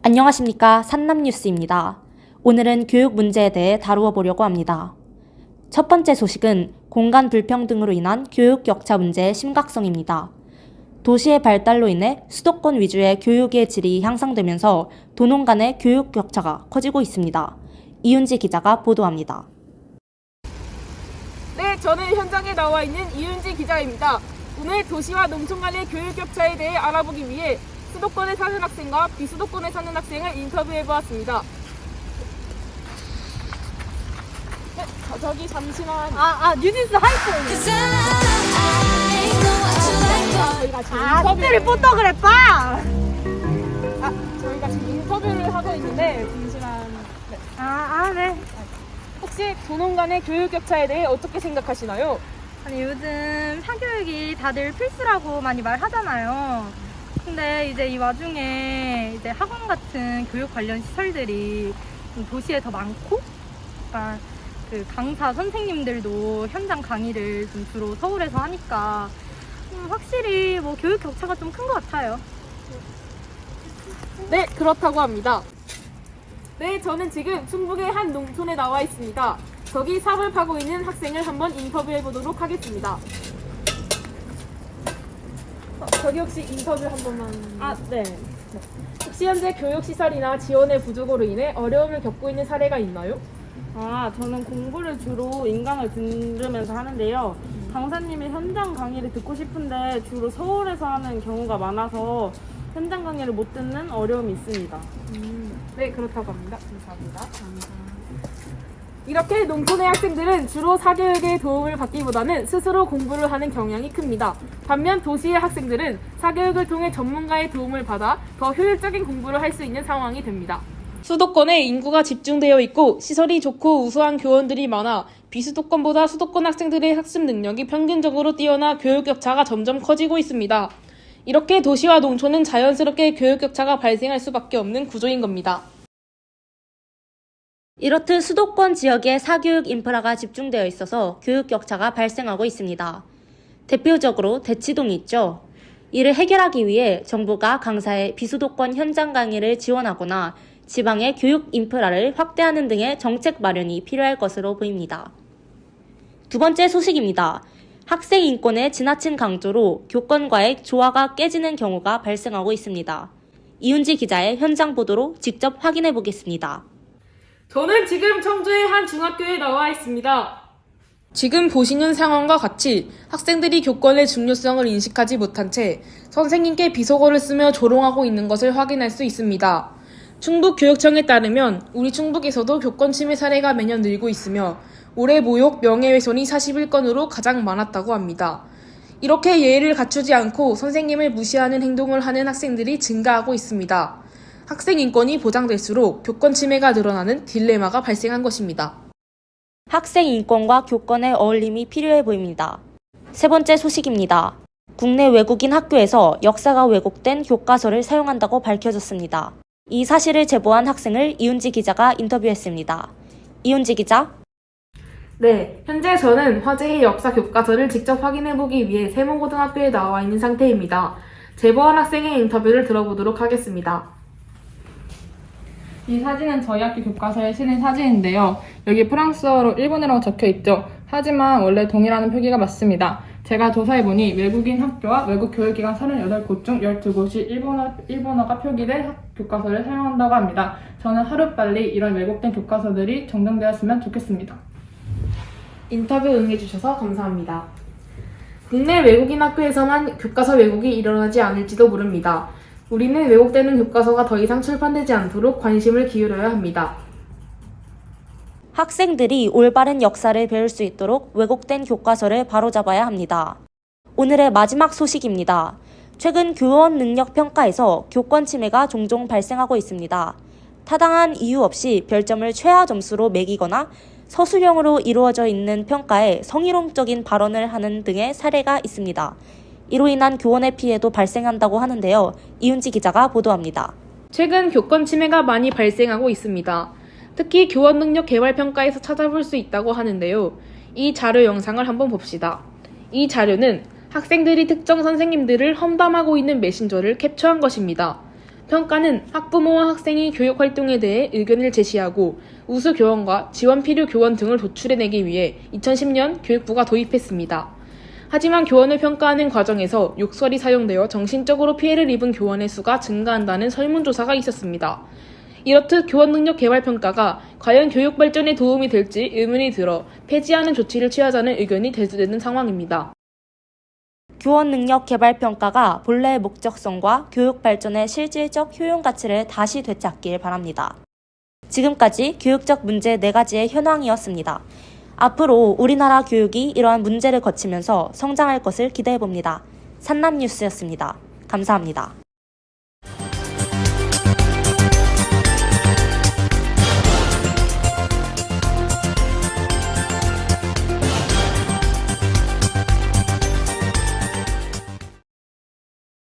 안녕하십니까. 산남뉴스입니다. 오늘은 교육 문제에 대해 다루어 보려고 합니다. 첫 번째 소식은 공간 불평등으로 인한 교육 격차 문제의 심각성입니다. 도시의 발달로 인해 수도권 위주의 교육의 질이 향상되면서 도농 간의 교육 격차가 커지고 있습니다. 이윤지 기자가 보도합니다. 네, 저는 현장에 나와 있는 이윤지 기자입니다. 오늘 도시와 농촌 간의 교육 격차에 대해 알아보기 위해 수도권에 사는 학생과 비수도권에 사는 학생을 인터뷰해보았습니다. 네, 저기 잠시만. 뉴진스 하이프. 저희가 지금 인터뷰를 스트릿 포토그래퍼. 저희가 지금 인터뷰를 하고 있는데 잠시만. 네. 네. 혹시 도농 간의 교육 격차에 대해 어떻게 생각하시나요? 아니 요즘 사교육이 다들 필수라고 많이 말하잖아요. 근데 이제 이 와중에 이제 학원 같은 교육 관련 시설들이 도시에 더 많고, 그러니까 그 강사 선생님들도 현장 강의를 좀 주로 서울에서 하니까 확실히 뭐 교육 격차가 좀 큰 것 같아요. 네, 그렇다고 합니다. 네, 저는 지금 충북의 한 농촌에 나와 있습니다. 저기 삽을 파고 있는 학생을 한번 인터뷰해 보도록 하겠습니다. 저기 혹시 인터뷰 한 번만. 네. 혹시 현재 교육시설이나 지원의 부족으로 인해 어려움을 겪고 있는 사례가 있나요? 저는 공부를 주로 인강을 들으면서 하는데요. 강사님이 현장 강의를 듣고 싶은데 주로 서울에서 하는 경우가 많아서 현장 강의를 못 듣는 어려움이 있습니다. 네, 그렇다고 합니다. 감사합니다. 이렇게 농촌의 학생들은 주로 사교육의 도움을 받기보다는 스스로 공부를 하는 경향이 큽니다. 반면 도시의 학생들은 사교육을 통해 전문가의 도움을 받아 더 효율적인 공부를 할 수 있는 상황이 됩니다. 수도권에 인구가 집중되어 있고 시설이 좋고 우수한 교원들이 많아 비수도권보다 수도권 학생들의 학습 능력이 평균적으로 뛰어나 교육 격차가 점점 커지고 있습니다. 이렇게 도시와 농촌은 자연스럽게 교육 격차가 발생할 수밖에 없는 구조인 겁니다. 이렇듯 수도권 지역에 사교육 인프라가 집중되어 있어서 교육 격차가 발생하고 있습니다. 대표적으로 대치동이 있죠. 이를 해결하기 위해 정부가 강사의 비수도권 현장 강의를 지원하거나 지방의 교육 인프라를 확대하는 등의 정책 마련이 필요할 것으로 보입니다. 두 번째 소식입니다. 학생 인권의 지나친 강조로 교권과의 조화가 깨지는 경우가 발생하고 있습니다. 이윤지 기자의 현장 보도로 직접 확인해 보겠습니다. 저는 지금 청주의 한 중학교에 나와 있습니다. 지금 보시는 상황과 같이 학생들이 교권의 중요성을 인식하지 못한 채 선생님께 비속어를 쓰며 조롱하고 있는 것을 확인할 수 있습니다. 충북교육청에 따르면 우리 충북에서도 교권 침해 사례가 매년 늘고 있으며 올해 모욕, 명예훼손이 41건으로 가장 많았다고 합니다. 이렇게 예의를 갖추지 않고 선생님을 무시하는 행동을 하는 학생들이 증가하고 있습니다. 학생 인권이 보장될수록 교권 침해가 늘어나는 딜레마가 발생한 것입니다. 학생 인권과 교권의 어울림이 필요해 보입니다. 세 번째 소식입니다. 국내 외국인 학교에서 역사가 왜곡된 교과서를 사용한다고 밝혀졌습니다. 이 사실을 제보한 학생을 이윤지 기자가 인터뷰했습니다. 이윤지 기자. 네, 현재 저는 화제의 역사 교과서를 직접 확인해보기 위해 세모고등학교에 나와 있는 상태입니다. 제보한 학생의 인터뷰를 들어보도록 하겠습니다. 이 사진은 저희 학교 교과서에 실린 사진인데요. 여기 프랑스어로 일본어라고 적혀 있죠. 하지만 원래 동이라는 표기가 맞습니다. 제가 조사해보니 외국인 학교와 외국 교육기관 38곳 중 12곳이 일본어가 표기된 교과서를 사용한다고 합니다. 저는 하루빨리 이런 왜곡된 교과서들이 정정되었으면 좋겠습니다. 인터뷰 응해주셔서 감사합니다. 국내 외국인 학교에서만 교과서 왜곡이 일어나지 않을지도 모릅니다. 우리는 왜곡되는 교과서가 더 이상 출판되지 않도록 관심을 기울여야 합니다. 학생들이 올바른 역사를 배울 수 있도록 왜곡된 교과서를 바로잡아야 합니다. 오늘의 마지막 소식입니다. 최근 교원 능력 평가에서 교권 침해가 종종 발생하고 있습니다. 타당한 이유 없이 별점을 최하 점수로 매기거나 서술형으로 이루어져 있는 평가에 성희롱적인 발언을 하는 등의 사례가 있습니다. 이로 인한 교원의 피해도 발생한다고 하는데요. 이윤지 기자가 보도합니다. 최근 교권 침해가 많이 발생하고 있습니다. 특히 교원 능력 개발 평가에서 찾아볼 수 있다고 하는데요. 이 자료 영상을 한번 봅시다. 이 자료는 학생들이 특정 선생님들을 험담하고 있는 메신저를 캡처한 것입니다. 평가는 학부모와 학생이 교육 활동에 대해 의견을 제시하고 우수 교원과 지원 필요 교원 등을 도출해내기 위해 2010년 교육부가 도입했습니다. 하지만 교원을 평가하는 과정에서 욕설이 사용되어 정신적으로 피해를 입은 교원의 수가 증가한다는 설문조사가 있었습니다. 이렇듯 교원 능력 개발 평가가 과연 교육 발전에 도움이 될지 의문이 들어 폐지하는 조치를 취하자는 의견이 대두되는 상황입니다. 교원 능력 개발 평가가 본래의 목적성과 교육 발전의 실질적 효용 가치를 다시 되찾길 바랍니다. 지금까지 교육적 문제 4가지의 현황이었습니다. 앞으로 우리나라 교육이 이러한 문제를 거치면서 성장할 것을 기대해봅니다. 산남뉴스였습니다. 감사합니다.